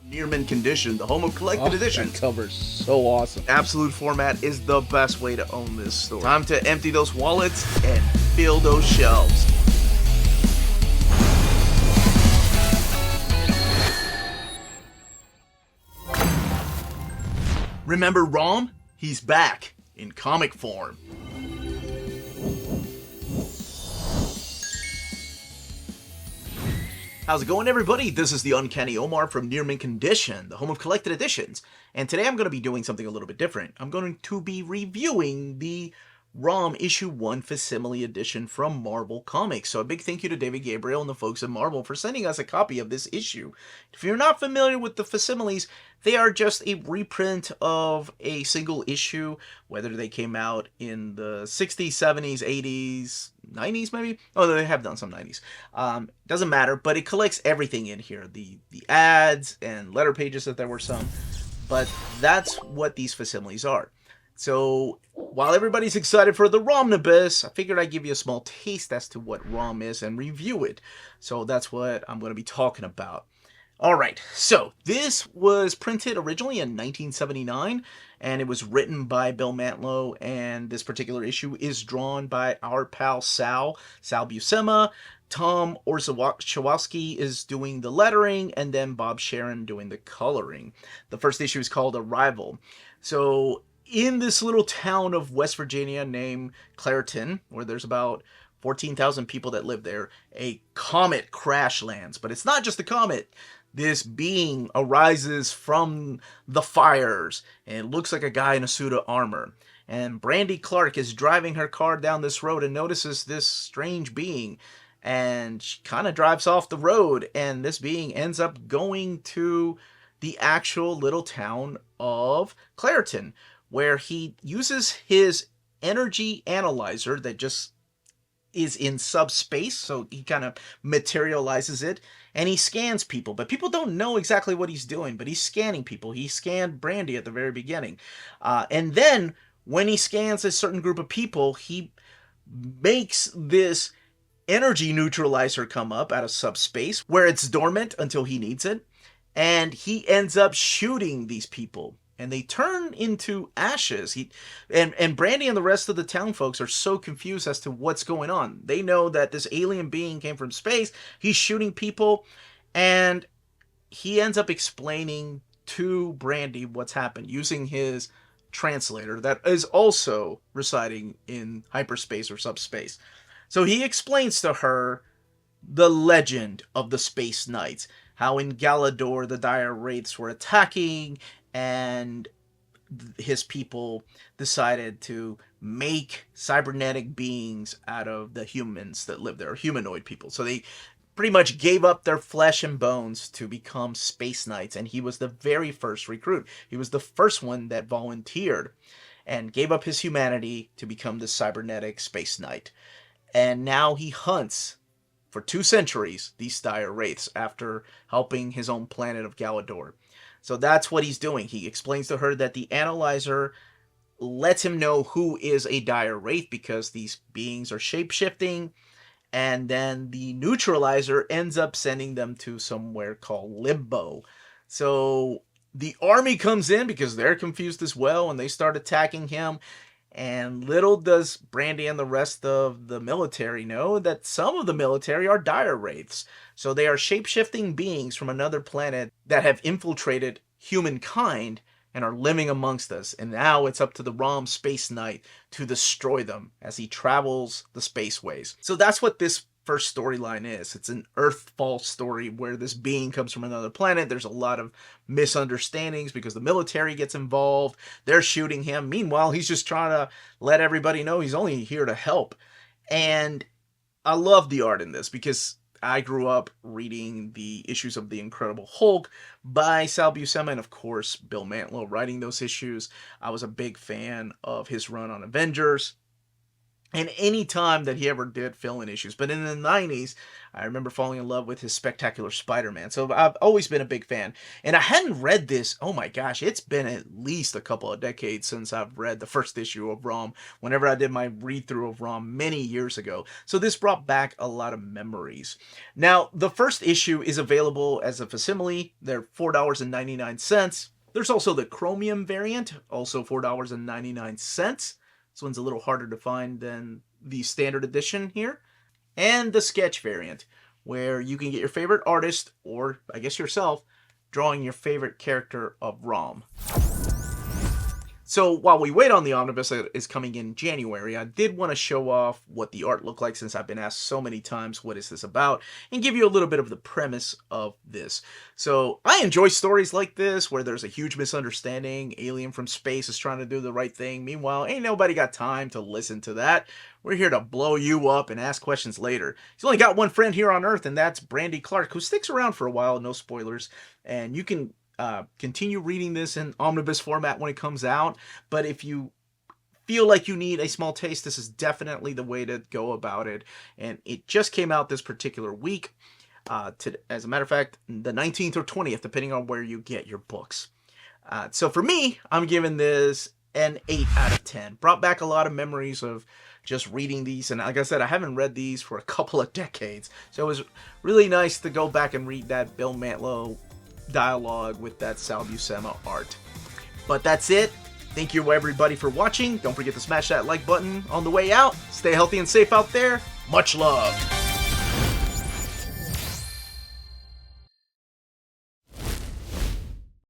Near mint condition, the home of collected editions. That cover's so awesome. Absolute format is the best way to own this store. Time to empty those wallets and fill those shelves. Remember Rom? He's back in comic form. How's it going, everybody? This is the Uncanny Omar from Near Mint Condition, the home of collected editions. And today I'm going to be doing something a little bit different. I'm going to be reviewing the Rom Issue 1 Facsimile Edition from Marvel Comics. So a big thank you to David Gabriel and the folks at Marvel for sending us a copy of this issue. If you're not familiar with the facsimiles, they are just a reprint of a single issue, whether they came out in the 60s, 70s, 80s, 90s maybe? Oh, they have done some 90s. Doesn't matter, but it collects everything in here. The ads and letter pages, if there were some. But that's what these facsimiles are. So while everybody's excited for the Romnibus, I figured I'd give you a small taste as to what Rom is and review it. So that's what I'm going to be talking about. Alright, so this was printed originally in 1979, and it was written by Bill Mantlo, and this particular issue is drawn by our pal Sal Buscema. Tom Orzechowski is doing the lettering, and then Bob Sharon doing the coloring. The first issue is called Arrival. So in this little town of West Virginia named Clairton, where there's about 14,000 people that live there, a comet crash lands. But it's not just a comet. This being arises from the fires, and it looks like a guy in a suit of armor. And Brandy Clark is driving her car down this road and notices this strange being. And she kind of drives off the road, and this being ends up going to the actual little town of Clairton, where he uses his energy analyzer that just is in subspace, so he kind of materializes it, and he scans people. But people don't know exactly what he's doing, but he's scanning people. He scanned Brandy at the very beginning. And then, when he scans a certain group of people, he makes this energy neutralizer come up out of subspace, where it's dormant until he needs it, and he ends up shooting these people. And they turn into ashes. And Brandy and the rest of the town folks are so confused as to what's going on. They know that this alien being came from space. He's shooting people. And he ends up explaining to Brandy what's happened using his translator that is also residing in hyperspace or subspace. So he explains to her the legend of the Space Knights. How in Galador the dire wraiths were attacking, and his people decided to make cybernetic beings out of the humans that live there, humanoid people. So they pretty much gave up their flesh and bones to become Space Knights, and he was the very first recruit. He was the first one that volunteered and gave up his humanity to become the cybernetic Space Knight. And now he hunts for 2 centuries these dire wraiths after helping his own planet of Galador. So that's what he's doing. He explains to her that the analyzer lets him know who is a dire wraith because these beings are shape-shifting, and then the neutralizer ends up sending them to somewhere called Limbo. So the army comes in because they're confused as well, and they start attacking him. And little does Brandy and the rest of the military know that some of the military are dire wraiths. So they are shape-shifting beings from another planet that have infiltrated humankind and are living amongst us. And now it's up to the Rom Space Knight to destroy them as he travels the spaceways. So that's what this first storyline is. It's an Earthfall story where this being comes from another planet. There's a lot of misunderstandings because the military gets involved. They're shooting him. Meanwhile, he's just trying to let everybody know he's only here to help. And I love the art in this because I grew up reading the issues of The Incredible Hulk by Sal Buscema and, of course, Bill Mantlo writing those issues. I was a big fan of his run on Avengers. and any time that he ever did fill-in issues. But in the 90s, I remember falling in love with his Spectacular Spider-Man. So I've always been a big fan. And I hadn't read this, oh my gosh, it's been at least a couple of decades since I've read the first issue of Rom, whenever I did my read-through of Rom many years ago. So this brought back a lot of memories. Now, the first issue is available as a facsimile. They're $4.99. There's also the Chromium variant, also $4.99. This one's a little harder to find than the standard edition here. And the sketch variant, where you can get your favorite artist, or I guess yourself, drawing your favorite character of Rom. So while we wait on the omnibus that is coming in January, I did want to show off what the art looked like, since I've been asked so many times what is this about, and give you a little bit of the premise of this. So I enjoy stories like this where there's a huge misunderstanding, alien from space is trying to do the right thing, meanwhile ain't nobody got time to listen to that. We're here to blow you up and ask questions later. He's only got one friend here on Earth, and that's Brandy Clark, who sticks around for a while, no spoilers, and you can continue reading this in omnibus format when it comes out. But if you feel like you need a small taste, this is definitely the way to go about it. And it just came out this particular week. As a matter of fact, the 19th or 20th, depending on where you get your books. So for me, I'm giving this an 8 out of 10. Brought back a lot of memories of just reading these. And like I said, I haven't read these for a couple of decades. So it was really nice to go back and read that Bill Mantlo dialogue with that Sal Buscema art. But that's it. Thank you everybody for watching. Don't forget to smash that like button on the way out. Stay healthy and safe out there. Much love.